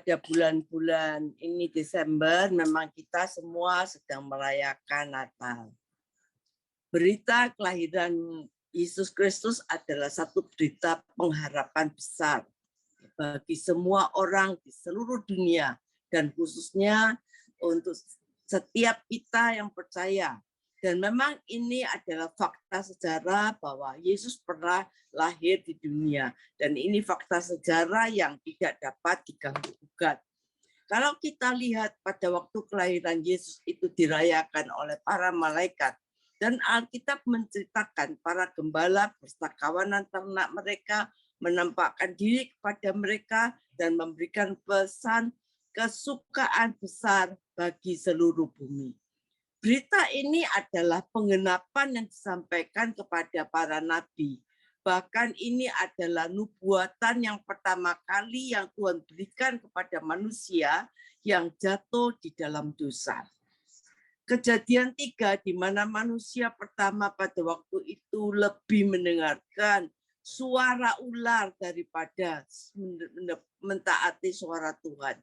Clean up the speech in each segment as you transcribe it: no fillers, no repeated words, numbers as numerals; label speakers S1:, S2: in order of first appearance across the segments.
S1: pada bulan-bulan ini Desember memang kita semua sedang merayakan Natal. Berita kelahiran Yesus Kristus adalah satu berita pengharapan besar bagi semua orang di seluruh dunia dan khususnya untuk setiap kita yang percaya. Dan memang ini adalah fakta sejarah bahwa Yesus pernah lahir di dunia. Dan ini fakta sejarah yang tidak dapat diganggu-gugat. Kalau kita lihat pada waktu kelahiran Yesus itu dirayakan oleh para malaikat, dan Alkitab menceritakan para gembala beserta kawanan ternak mereka menampakkan diri kepada mereka dan memberikan pesan kesukaan besar bagi seluruh bumi. Berita ini adalah penggenapan yang disampaikan kepada para nabi. Bahkan ini adalah nubuatan yang pertama kali yang Tuhan berikan kepada manusia yang jatuh di dalam dosa. Kejadian 3 di mana manusia pertama pada waktu itu lebih mendengarkan suara ular daripada mentaati suara Tuhan.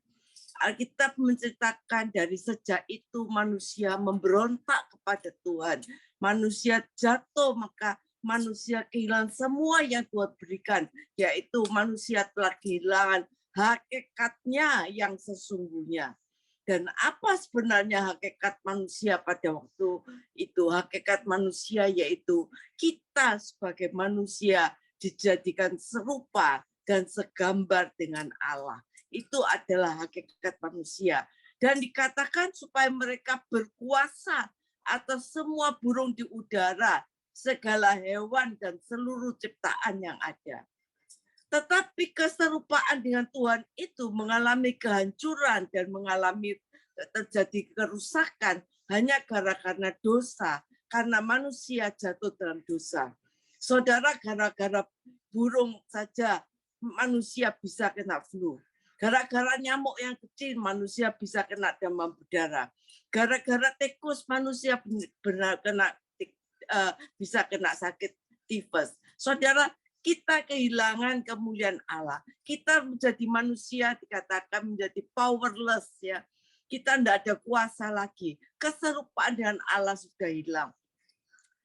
S1: Alkitab menceritakan dari sejak itu manusia memberontak kepada Tuhan. Manusia jatuh, maka manusia kehilangan semua yang Tuhan berikan, yaitu manusia telah kehilangan hakikatnya yang sesungguhnya. Dan apa sebenarnya hakikat manusia pada waktu itu? Hakikat manusia yaitu kita sebagai manusia dijadikan serupa dan segambar dengan Allah. Itu adalah hakikat manusia. Dan dikatakan supaya mereka berkuasa atas semua burung di udara, segala hewan dan seluruh ciptaan yang ada. Tetapi keserupaan dengan Tuhan itu mengalami kehancuran dan mengalami terjadi kerusakan hanya karena dosa, karena manusia jatuh dalam dosa. Saudara, gara-gara burung saja manusia bisa kena flu. Gara-gara nyamuk yang kecil manusia bisa kena demam berdarah. Gara-gara tikus manusia bisa kena sakit tifus. Saudara, kita kehilangan kemuliaan Allah. Kita menjadi manusia dikatakan menjadi powerless ya. Kita tidak ada kuasa lagi. Keserupaan dengan Allah sudah hilang.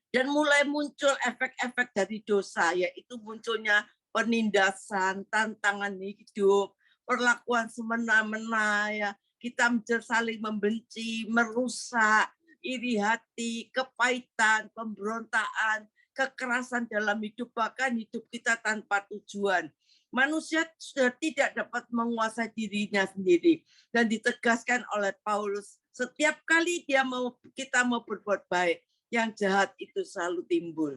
S1: Dan mulai muncul efek-efek dari dosa, yaitu munculnya penindasan, tantangan hidup, perlakuan semena-mena, ya. Kita saling membenci, merusak, iri hati, kepahitan, pemberontakan, kekerasan dalam hidup, bahkan hidup kita tanpa tujuan. Manusia sudah tidak dapat menguasai dirinya sendiri. Dan ditegaskan oleh Paulus, setiap kali kita mau berbuat baik, yang jahat itu selalu timbul.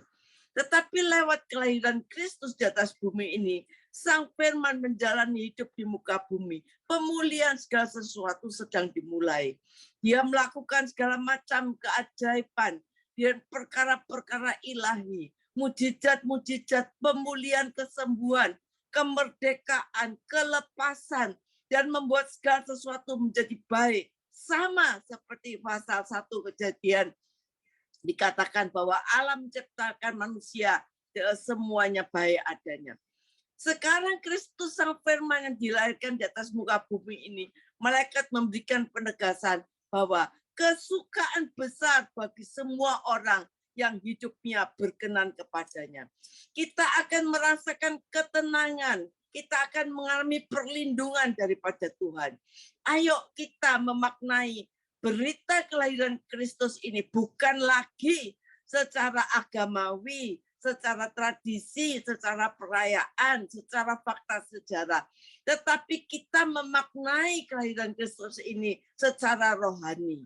S1: Tetapi lewat kelahiran Kristus di atas bumi ini, Sang Firman menjalani hidup di muka bumi. Pemulihan segala sesuatu sedang dimulai. Dia melakukan segala macam keajaiban dan perkara-perkara ilahi, mujizat-mujizat, pemulihan, kesembuhan, kemerdekaan, kelepasan, dan membuat segala sesuatu menjadi baik. Sama seperti pasal 1 Kejadian dikatakan bahwa alam menciptakan manusia semuanya baik adanya. Sekarang Kristus Sang Firman yang dilahirkan di atas muka bumi ini, malaikat memberikan penegasan bahwa kesukaan besar bagi semua orang yang hidupnya berkenan kepadanya. Kita akan merasakan ketenangan, kita akan mengalami perlindungan daripada Tuhan. Ayo kita memaknai berita kelahiran Kristus ini bukan lagi secara agamawi, secara tradisi, secara perayaan, secara fakta sejarah. Tetapi kita memaknai kelahiran Kristus ini secara rohani.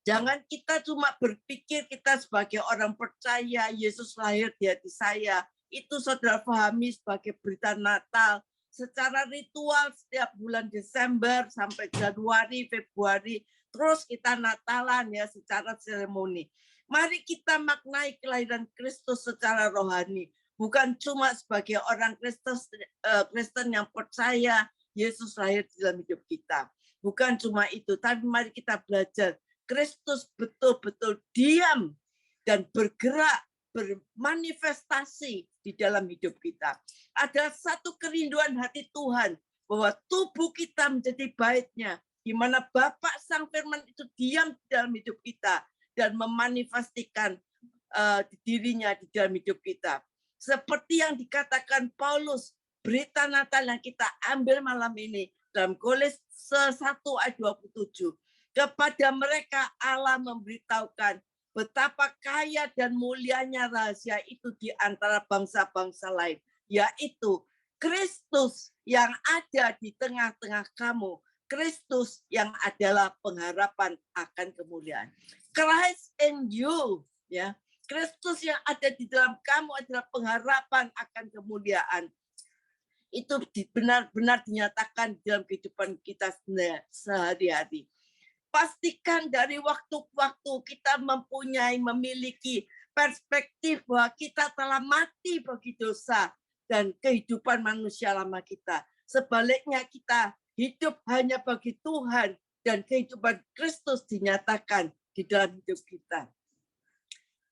S1: Jangan kita cuma berpikir kita sebagai orang percaya, Yesus lahir di hati saya. Itu saudara pahami sebagai berita Natal. Secara ritual setiap bulan Desember sampai Januari, Februari, terus kita Natalan ya secara seremoni. Mari kita maknai kelahiran Kristus secara rohani, bukan cuma sebagai orang Kristen yang percaya Yesus lahir di dalam hidup kita. Bukan cuma itu, tapi mari kita belajar Kristus betul-betul diam dan bergerak, bermanifestasi di dalam hidup kita. Ada satu kerinduan hati Tuhan bahwa tubuh kita menjadi baitnya, di mana Bapa Sang Firman itu diam di dalam hidup kita dan memanifestasikan dirinya di dalam hidup kita. Seperti yang dikatakan Paulus, berita Natal yang kita ambil malam ini dalam Kolose 1 ayat 27. Kepada mereka Allah memberitahukan betapa kaya dan mulianya rahasia itu di antara bangsa-bangsa lain, yaitu Kristus yang ada di tengah-tengah kamu, Kristus yang adalah pengharapan akan kemuliaan. Christ in you, ya. Kristus yang ada di dalam kamu adalah pengharapan akan kemuliaan. Itu benar-benar dinyatakan dalam kehidupan kita sehari-hari. Pastikan dari waktu-waktu kita memiliki perspektif bahwa kita telah mati bagi dosa dan kehidupan manusia lama kita. Sebaliknya kita hidup hanya bagi Tuhan dan kehidupan Kristus dinyatakan di dalam hidup kita.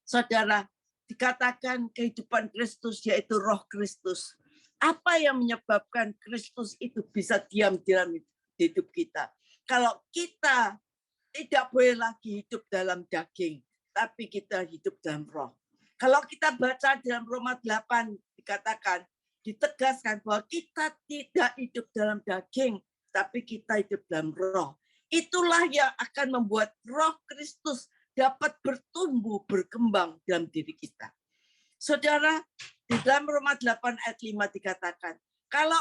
S1: Saudara, dikatakan kehidupan Kristus yaitu roh Kristus. Apa yang menyebabkan Kristus itu bisa diam di dalam hidup kita? Kalau kita tidak boleh lagi hidup dalam daging, tapi kita hidup dalam roh. Kalau kita baca dalam Roma 8 dikatakan, ditegaskan bahwa kita tidak hidup dalam daging, tapi kita hidup dalam roh. Itulah yang akan membuat roh Kristus dapat bertumbuh, berkembang dalam diri kita. Saudara, di dalam Roma 8 ayat 5 dikatakan, kalau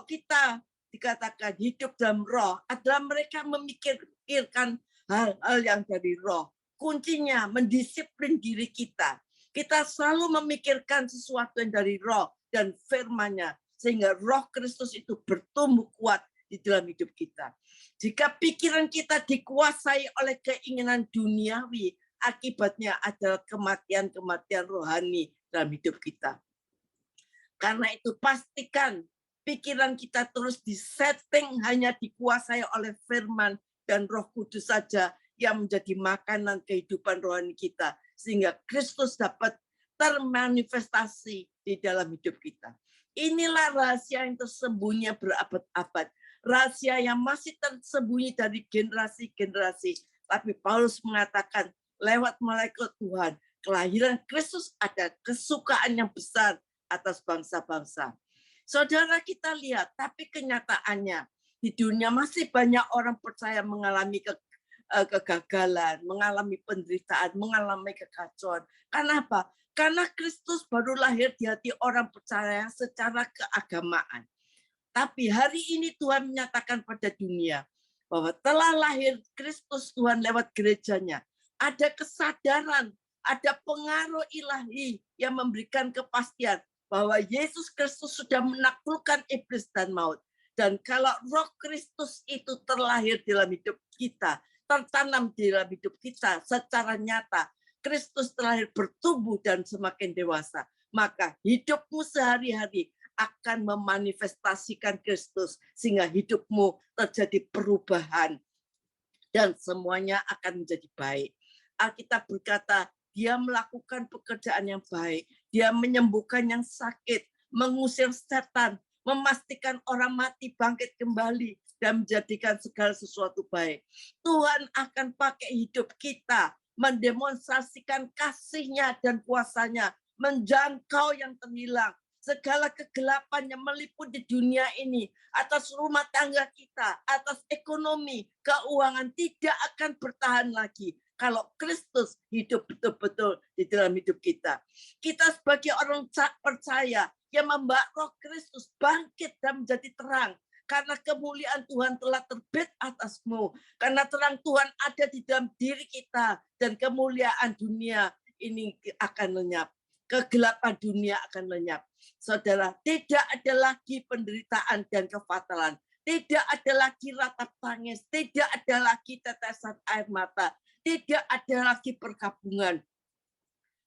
S1: kita dikatakan hidup dalam roh, adalah mereka memikirkan hal-hal yang dari roh. Kuncinya mendisiplin diri kita. Kita selalu memikirkan sesuatu yang dari roh dan firman-Nya, sehingga roh Kristus itu bertumbuh kuat di dalam hidup kita. Jika pikiran kita dikuasai oleh keinginan duniawi, akibatnya adalah kematian-kematian rohani dalam hidup kita. Karena itu pastikan pikiran kita terus disetting hanya dikuasai oleh firman dan Roh Kudus saja yang menjadi makanan kehidupan rohani kita, sehingga Kristus dapat termanifestasi di dalam hidup kita. Inilah rahasia yang tersembunyi berabad-abad. Rahasia yang masih tersembunyi dari generasi-generasi. Tapi Paulus mengatakan lewat malaikat Tuhan, kelahiran Kristus ada kesukaan yang besar atas bangsa-bangsa. Saudara, kita lihat, tapi kenyataannya di dunia masih banyak orang percaya mengalami kegagalan, mengalami penderitaan, mengalami kekacauan. Kenapa? Karena Kristus baru lahir di hati orang percaya secara keagamaan. Tapi hari ini Tuhan menyatakan pada dunia bahwa telah lahir Kristus Tuhan lewat gerejanya. Ada kesadaran, ada pengaruh ilahi yang memberikan kepastian bahwa Yesus Kristus sudah menaklukkan iblis dan maut. Dan kalau roh Kristus itu terlahir dalam hidup kita, tertanam di dalam hidup kita secara nyata, Kristus terlahir bertumbuh dan semakin dewasa, maka hidupmu sehari-hari akan memanifestasikan Kristus sehingga hidupmu terjadi perubahan dan semuanya akan menjadi baik. Alkitab berkata, dia melakukan pekerjaan yang baik, dia menyembuhkan yang sakit, mengusir setan, memastikan orang mati bangkit kembali dan menjadikan segala sesuatu baik. Tuhan akan pakai hidup kita mendemonstrasikan kasih-Nya dan kuasa-Nya, menjangkau yang terhilang. Segala kegelapan yang meliputi dunia ini, atas rumah tangga kita, atas ekonomi, keuangan, tidak akan bertahan lagi kalau Kristus hidup betul-betul di dalam hidup kita. Kita sebagai orang percaya yang membawa roh Kristus bangkit dan menjadi terang. Karena kemuliaan Tuhan telah terbit atasmu. Karena terang Tuhan ada di dalam diri kita. Dan kemuliaan dunia ini akan lenyap. Kegelapan dunia akan lenyap. Saudara, tidak ada lagi penderitaan dan kefatalan. Tidak ada lagi ratap tangis. Tidak ada lagi tetesan air mata. Tidak ada lagi perkabungan.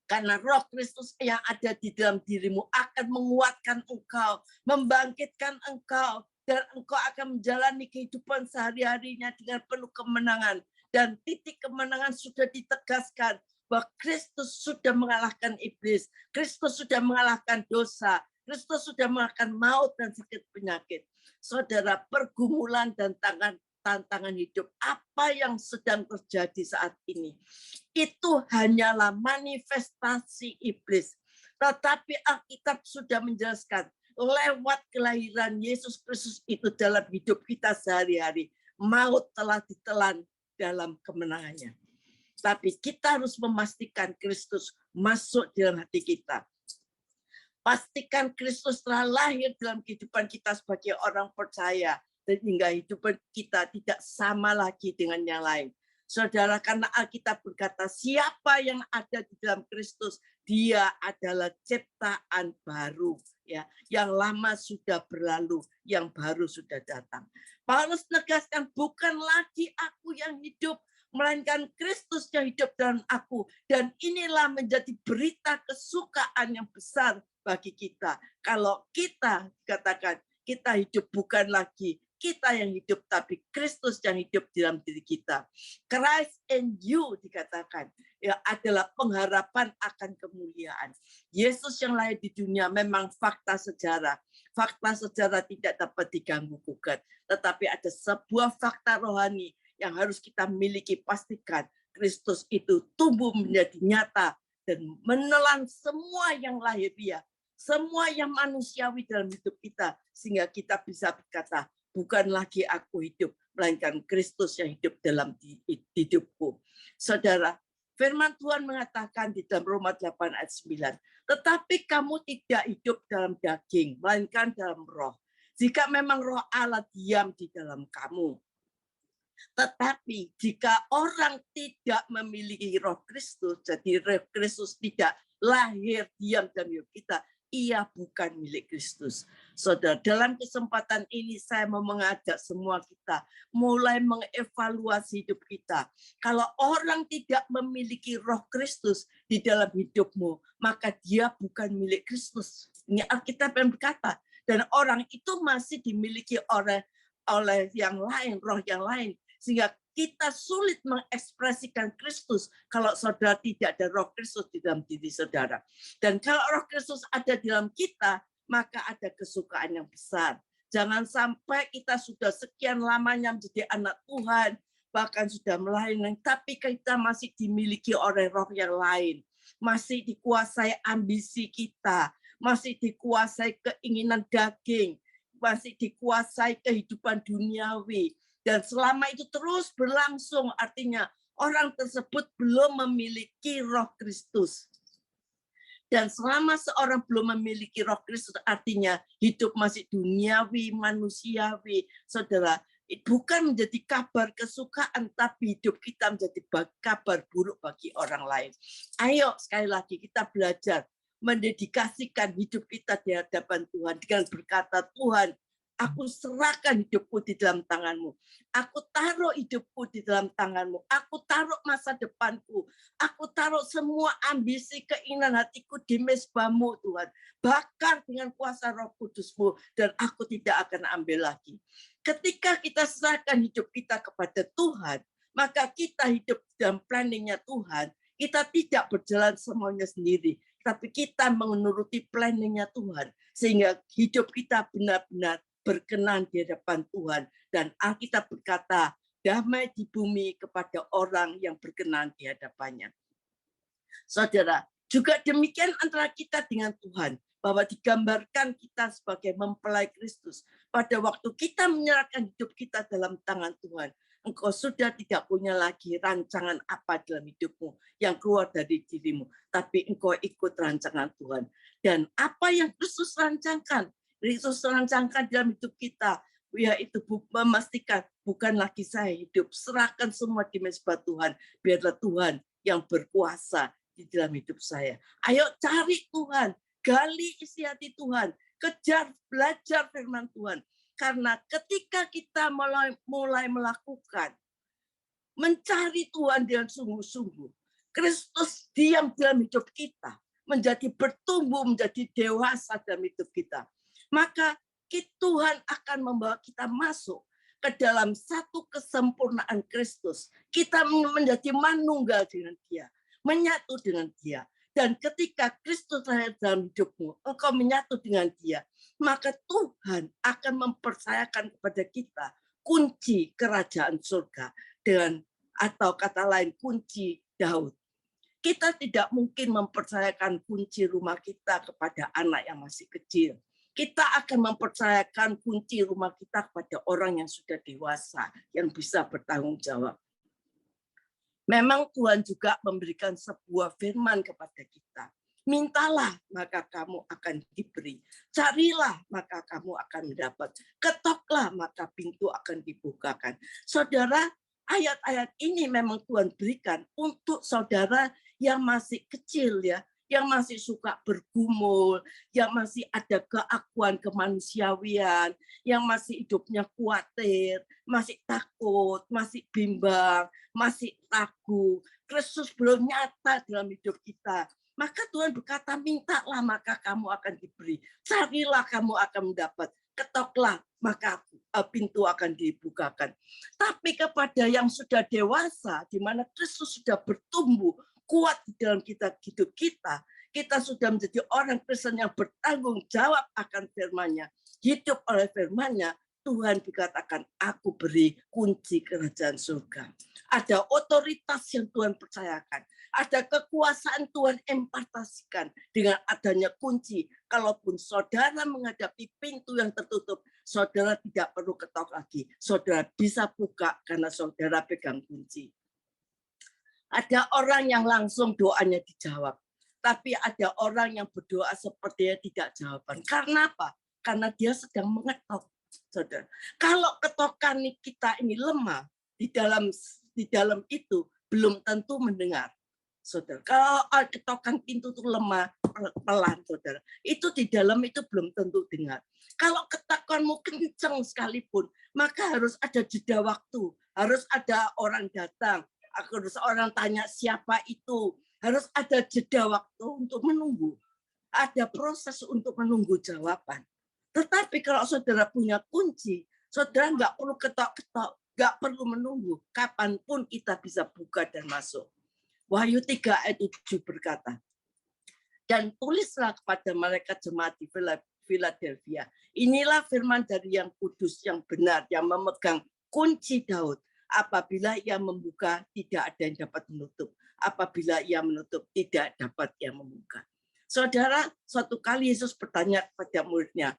S1: Karena roh Kristus yang ada di dalam dirimu akan menguatkan engkau, membangkitkan engkau, dan engkau akan menjalani kehidupan sehari-harinya dengan penuh kemenangan. Dan titik kemenangan sudah ditegaskan bahwa Kristus sudah mengalahkan iblis, Kristus sudah mengalahkan dosa, Kristus sudah makan maut dan sakit penyakit. Saudara, pergumulan dan tantangan hidup apa yang sedang terjadi saat ini, itu hanyalah manifestasi iblis. Tetapi Alkitab sudah menjelaskan, lewat kelahiran Yesus Kristus itu dalam hidup kita sehari-hari, maut telah ditelan dalam kemenangannya. Tapi kita harus memastikan Kristus masuk dalam hati kita. Pastikan Kristus telah lahir dalam kehidupan kita sebagai orang percaya, dan hingga hidup kita tidak sama lagi dengan yang lain. Saudara, karena Alkitab berkata, siapa yang ada di dalam Kristus, dia adalah ciptaan baru. Ya, yang lama sudah berlalu, yang baru sudah datang. Paulus menegaskan, bukan lagi aku yang hidup, melainkan Kristus yang hidup dalam aku. Dan inilah menjadi berita kesukaan yang besar bagi kita. Kalau kita katakan, kita hidup bukan lagi kita yang hidup, tapi Kristus yang hidup dalam diri kita. Christ in you dikatakan ya, adalah pengharapan akan kemuliaan. Yesus yang lahir di dunia memang fakta sejarah. Fakta sejarah tidak dapat diganggu gugat. Tetapi ada sebuah fakta rohani yang harus kita miliki, pastikan Kristus itu tumbuh menjadi nyata dan menelan semua yang lahiriah, semua yang manusiawi dalam hidup kita, sehingga kita bisa berkata, bukan lagi aku hidup, melainkan Kristus yang hidup dalam hidupku. Saudara, firman Tuhan mengatakan di dalam Roma 8 ayat 9, tetapi kamu tidak hidup dalam daging, melainkan dalam roh. Jika memang roh Allah diam di dalam kamu. Tetapi jika orang tidak memiliki roh Kristus, jadi roh Kristus tidak lahir diam dalam hidup kita, ia bukan milik Kristus. Saudara, dalam kesempatan ini saya mau mengajak semua kita mulai mengevaluasi hidup kita. Kalau orang tidak memiliki roh Kristus di dalam hidupmu, maka dia bukan milik Kristus. Ini Alkitab yang berkata. Dan orang itu masih dimiliki oleh yang lain, roh yang lain. Sehingga kita sulit mengekspresikan Kristus kalau saudara tidak ada roh Kristus di dalam diri saudara. Dan kalau roh Kristus ada di dalam kita, maka ada kesukaan yang besar. Jangan sampai kita sudah sekian lamanya menjadi anak Tuhan, bahkan sudah melayani, tapi kita masih dimiliki oleh roh yang lain. Masih dikuasai ambisi kita, masih dikuasai keinginan daging, masih dikuasai kehidupan duniawi. Dan selama itu terus berlangsung, artinya orang tersebut belum memiliki roh Kristus. Dan selama seorang belum memiliki roh Kristus, artinya hidup masih duniawi, manusiawi. Saudara, bukan menjadi kabar kesukaan, tapi hidup kita menjadi kabar buruk bagi orang lain. Ayo sekali lagi kita belajar mendedikasikan hidup kita di hadapan Tuhan dengan berkata, Tuhan, aku serahkan hidupku di dalam tanganmu. Aku taruh hidupku di dalam tanganmu. Aku taruh masa depanku. Aku taruh semua ambisi, keinginan hatiku di mezbamu, Tuhan. Bakar dengan kuasa Roh Kudusmu, dan aku tidak akan ambil lagi. Ketika kita serahkan hidup kita kepada Tuhan, maka kita hidup dalam planningnya Tuhan. Kita tidak berjalan semuanya sendiri, tapi kita menuruti planningnya Tuhan. Sehingga hidup kita benar-benar berkenan di hadapan Tuhan. Dan Alkitab berkata, damai di bumi kepada orang yang berkenan di hadapannya. Saudara, juga demikian antara kita dengan Tuhan, bahwa digambarkan kita sebagai mempelai Kristus. Pada waktu kita menyerahkan hidup kita dalam tangan Tuhan, engkau sudah tidak punya lagi rancangan apa dalam hidupmu yang keluar dari dirimu, tapi engkau ikut rancangan Tuhan. Dan apa yang Kristus rancangkan, Kristus rancangkan dalam hidup kita, yaitu memastikan bukan lagi saya hidup, serahkan semua di mezbah Tuhan, biarlah Tuhan yang berkuasa di dalam hidup saya. Ayo cari Tuhan, gali isi hati Tuhan, kejar, belajar firman Tuhan. Karena ketika kita mulai melakukan, mencari Tuhan dengan sungguh-sungguh, Kristus diam dalam hidup kita, menjadi bertumbuh, menjadi dewasa dalam hidup kita. Maka Tuhan akan membawa kita masuk ke dalam satu kesempurnaan Kristus. Kita menjadi manunggal dengan Dia, menyatu dengan Dia. Dan ketika Kristus lahir dalam hidupmu, engkau menyatu dengan Dia, maka Tuhan akan mempercayakan kepada kita kunci kerajaan surga dengan, atau kata lain, kunci Daud. Kita tidak mungkin mempercayakan kunci rumah kita kepada anak yang masih kecil. Kita akan mempercayakan kunci rumah kita kepada orang yang sudah dewasa, yang bisa bertanggung jawab. Memang Tuhan juga memberikan sebuah firman kepada kita. Mintalah, maka kamu akan diberi. Carilah, maka kamu akan mendapat. Ketoklah, maka pintu akan dibukakan. Saudara, ayat-ayat ini memang Tuhan berikan untuk saudara yang masih kecil, ya, yang masih suka bergumul, yang masih ada keakuan kemanusiawian, yang masih hidupnya khawatir, masih takut, masih bimbang, masih ragu. Kristus belum nyata dalam hidup kita. Maka Tuhan berkata, mintalah maka kamu akan diberi. Carilah kamu akan mendapat. Ketoklah maka pintu akan dibukakan. Tapi kepada yang sudah dewasa, di mana Kristus sudah bertumbuh kuat di dalam hidup kita, kita sudah menjadi orang Kristen yang bertanggung jawab akan firman-Nya, hidup oleh firman-Nya. Tuhan dikatakan, aku beri kunci kerajaan surga. Ada otoritas yang Tuhan percayakan. Ada kekuasaan Tuhan impartasikan dengan adanya kunci. Kalaupun saudara menghadapi pintu yang tertutup, saudara tidak perlu ketok lagi. Saudara bisa buka karena saudara pegang kunci. Ada orang yang langsung doanya dijawab. Tapi ada orang yang berdoa sepertinya tidak jawaban. Karena apa? Karena dia sedang mengetok. Saudara, kalau ketokan kita ini lemah, di dalam itu belum tentu mendengar. Saudara, kalau ketokan pintu itu lemah, pelan, saudara, itu di dalam itu belum tentu dengar. Kalau ketokanmu kencang sekalipun, maka harus ada jeda waktu, harus ada orang datang, harus orang tanya siapa itu, harus ada jeda waktu untuk menunggu. Ada proses untuk menunggu jawaban. Tetapi kalau saudara punya kunci, saudara nggak perlu ketok-ketok, nggak perlu menunggu. Kapanpun kita bisa buka dan masuk. Wahyu 3 ayat 7 berkata, dan tulislah kepada mereka jemaat di Philadelphia. Inilah firman dari yang kudus, yang benar, yang memegang kunci Daud. Apabila ia membuka, tidak ada yang dapat menutup. Apabila ia menutup, tidak dapat yang membuka. Saudara, suatu kali Yesus bertanya kepada muridnya,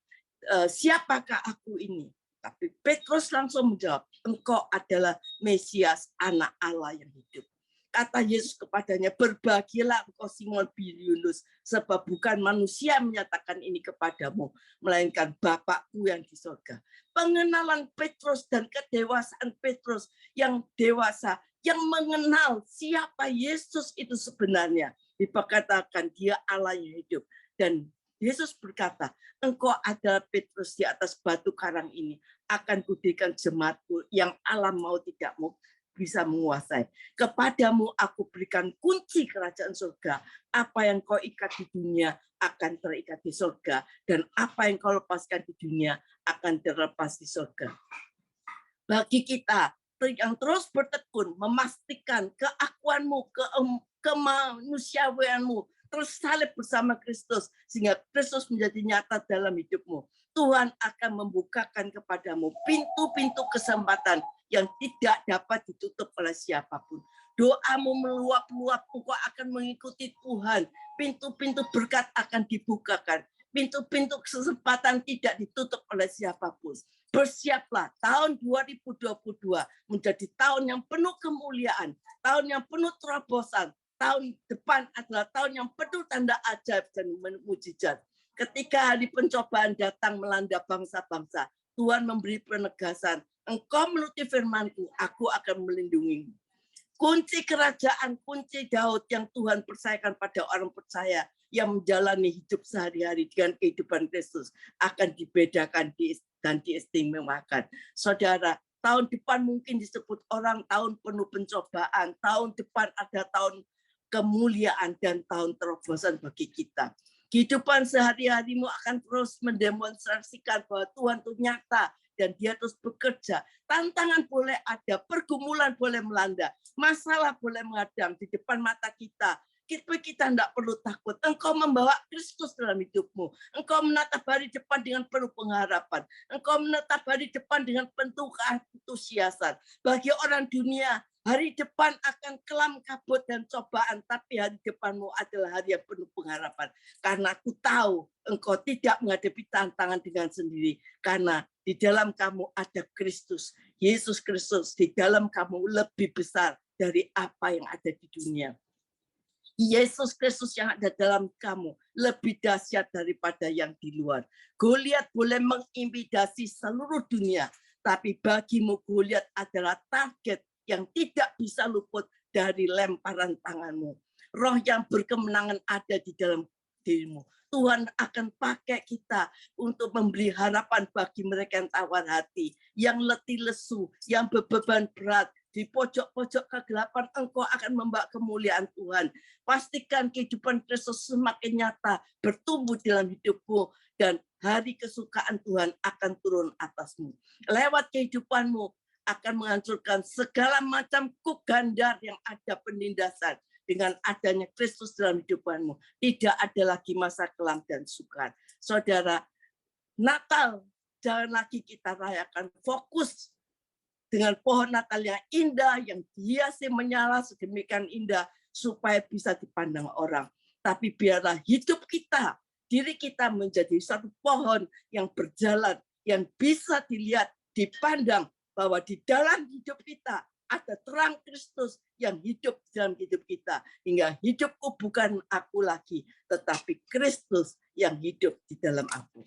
S1: siapakah aku ini? Tapi Petrus langsung menjawab, engkau adalah Mesias, anak Allah yang hidup. Kata Yesus kepadanya, berbahagialah engkau Simon bin Yunus, sebab bukan manusia menyatakan ini kepadamu, melainkan Bapakku yang di surga. Pengenalan Petrus dan kedewasaan Petrus yang dewasa, yang mengenal siapa Yesus itu sebenarnya, dikatakan dia Allah yang hidup. Dan Yesus berkata, engkau adalah Petrus, di atas batu karang ini akan kudirikan jemaatku yang alam mau tidak mau bisa menguasai. Kepadamu aku berikan kunci kerajaan surga. Apa yang kau ikat di dunia akan terikat di surga, dan apa yang kau lepaskan di dunia akan terlepas di surga. Bagi kita yang terus bertekun memastikan keakuanmu, kemanusiawianmu terus salib bersama Kristus, sehingga Kristus menjadi nyata dalam hidupmu, Tuhan akan membukakan kepadamu pintu-pintu kesempatan yang tidak dapat ditutup oleh siapapun. Doamu meluap-luap, engkau akan mengikuti Tuhan. Pintu-pintu berkat akan dibukakan. Pintu-pintu kesempatan tidak ditutup oleh siapapun. Bersiaplah, tahun 2022 menjadi tahun yang penuh kemuliaan, tahun yang penuh terobosan. Tahun depan adalah tahun yang penuh tanda ajaib dan mukjizat. Ketika hari pencobaan datang melanda bangsa-bangsa, Tuhan memberi penegasan, engkau menuruti firman-Ku, aku akan melindungimu. Kunci kerajaan, kunci Daud yang Tuhan percayakan pada orang percaya yang menjalani hidup sehari-hari dengan kehidupan Kristus akan dibedakan dan diistimewakan. Saudara, tahun depan mungkin disebut orang tahun penuh pencobaan, tahun depan ada tahun kemuliaan dan tahun terobosan bagi kita. Kehidupan sehari-harimu akan terus mendemonstrasikan bahwa Tuhan itu nyata dan dia terus bekerja. Tantangan boleh ada, pergumulan boleh melanda, masalah boleh menghadang di depan mata kita. kita tidak perlu takut. Engkau membawa Kristus dalam hidupmu. Engkau menatap hari depan dengan penuh pengharapan. Engkau menatap hari depan dengan penuh antusiasan. Bagi orang dunia, hari depan akan kelam, kabut, dan cobaan. Tapi hari depanmu adalah hari yang penuh pengharapan. Karena aku tahu engkau tidak menghadapi tantangan dengan sendiri. Karena di dalam kamu ada Kristus. Yesus Kristus di dalam kamu lebih besar dari apa yang ada di dunia. Yesus Kristus yang ada dalam kamu lebih dahsyat daripada yang di luar. Goliat boleh mengintimidasi seluruh dunia, tapi bagimu Goliat adalah target yang tidak bisa luput dari lemparan tanganmu. Roh yang berkemenangan ada di dalam dirimu. Tuhan akan pakai kita untuk memberi harapan bagi mereka yang tawar hati, yang letih lesu, yang beban berat. Di pojok-pojok kegelapan engkau akan membawa kemuliaan Tuhan. Pastikan kehidupan Kristus semakin nyata, bertumbuh dalam hidupmu, dan hari kesukaan Tuhan akan turun atasmu. Lewat kehidupanmu akan menghancurkan segala macam kuk gandar yang ada penindasan. Dengan adanya Kristus dalam hidupanmu, tidak ada lagi masa kelam dan sukar. Saudara, Natal jangan lagi kita rayakan fokus dengan pohon Natal yang indah, yang hiasi menyala sedemikian indah, supaya bisa dipandang orang. Tapi biarlah hidup kita, diri kita menjadi satu pohon yang berjalan, yang bisa dilihat, dipandang, bahwa di dalam hidup kita ada terang Kristus yang hidup dalam hidup kita. Hingga hidupku bukan aku lagi, tetapi Kristus yang hidup di dalam aku.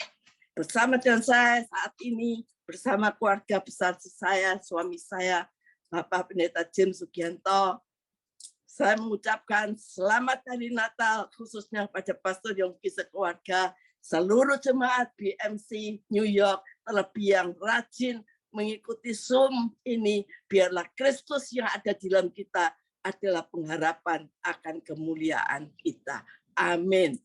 S1: Bersama dengan saya saat ini, bersama keluarga besar saya, suami saya, Bapak Pendeta James Sugianto, saya mengucapkan selamat hari Natal, khususnya pada Pastor Yongki sekeluarga, seluruh jemaat BMC New York, terlebih yang rajin mengikuti Zoom ini, biarlah Kristus yang ada di dalam kita adalah pengharapan akan kemuliaan kita. Amin.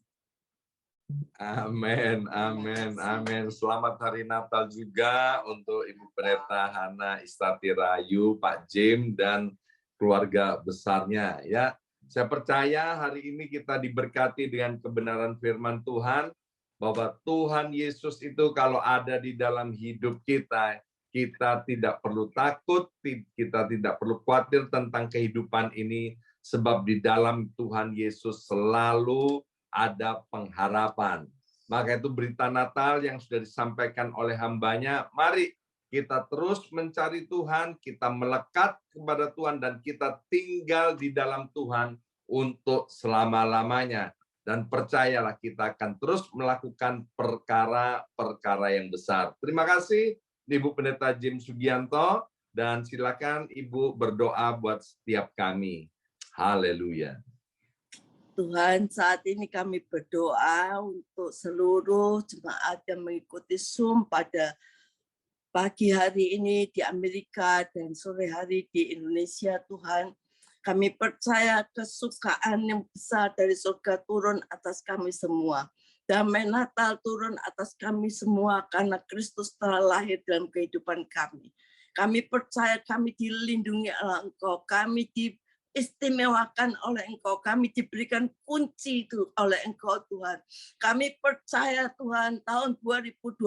S2: Amin, amin, amin. Selamat hari Natal juga untuk Ibu Pendeta Hana Istati Rayu, Pak Jim, dan keluarga besarnya. Ya, saya percaya hari ini kita diberkati dengan kebenaran firman Tuhan, bahwa Tuhan Yesus itu kalau ada di dalam hidup kita, kita tidak perlu takut, kita tidak perlu khawatir tentang kehidupan ini, sebab di dalam Tuhan Yesus selalu ada pengharapan. Maka itu berita Natal yang sudah disampaikan oleh hambanya. Mari kita terus mencari Tuhan, kita melekat kepada Tuhan, dan kita tinggal di dalam Tuhan untuk selama-lamanya. Dan percayalah kita akan terus melakukan perkara-perkara yang besar. Terima kasih Ibu Pendeta Jim Sugianto, dan silakan Ibu berdoa buat setiap kami. Haleluya.
S1: Tuhan, saat ini kami berdoa untuk seluruh jemaat yang mengikuti Zoom pada pagi hari ini di Amerika dan sore hari di Indonesia. Tuhan, kami percaya kesukaan yang besar dari surga turun atas kami semua. Damai Natal turun atas kami semua karena Kristus telah lahir dalam kehidupan kami. Kami percaya kami dilindungi oleh Engkau, kami diistimewakan oleh Engkau, kami diberikan kunci itu oleh Engkau Tuhan. Kami percaya Tuhan tahun 2022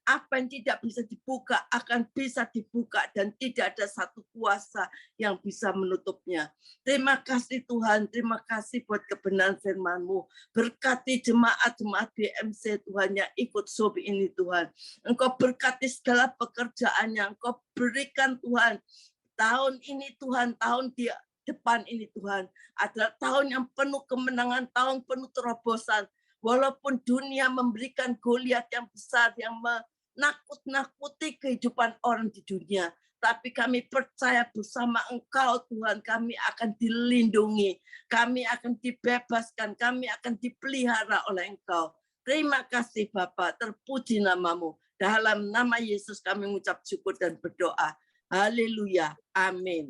S1: apa yang tidak bisa dibuka akan bisa dibuka dan tidak ada satu kuasa yang bisa menutupnya. Terima kasih Tuhan, terima kasih buat kebenaran firman-Mu. Berkati jemaat-jemaat BMC Tuhan yang ikut Zoom ini Tuhan. Engkau berkati segala pekerjaannya, Engkau berikan Tuhan. Tahun ini Tuhan, tahun di depan ini Tuhan, adalah tahun yang penuh kemenangan, tahun penuh terobosan. Walaupun dunia memberikan Goliat yang besar, yang menakut-nakuti kehidupan orang di dunia, tapi kami percaya bersama Engkau Tuhan, kami akan dilindungi, kami akan dibebaskan, kami akan dipelihara oleh Engkau. Terima kasih Bapa, terpuji nama-Mu. Dalam nama Yesus kami mengucap syukur dan berdoa. Haleluya. Amin.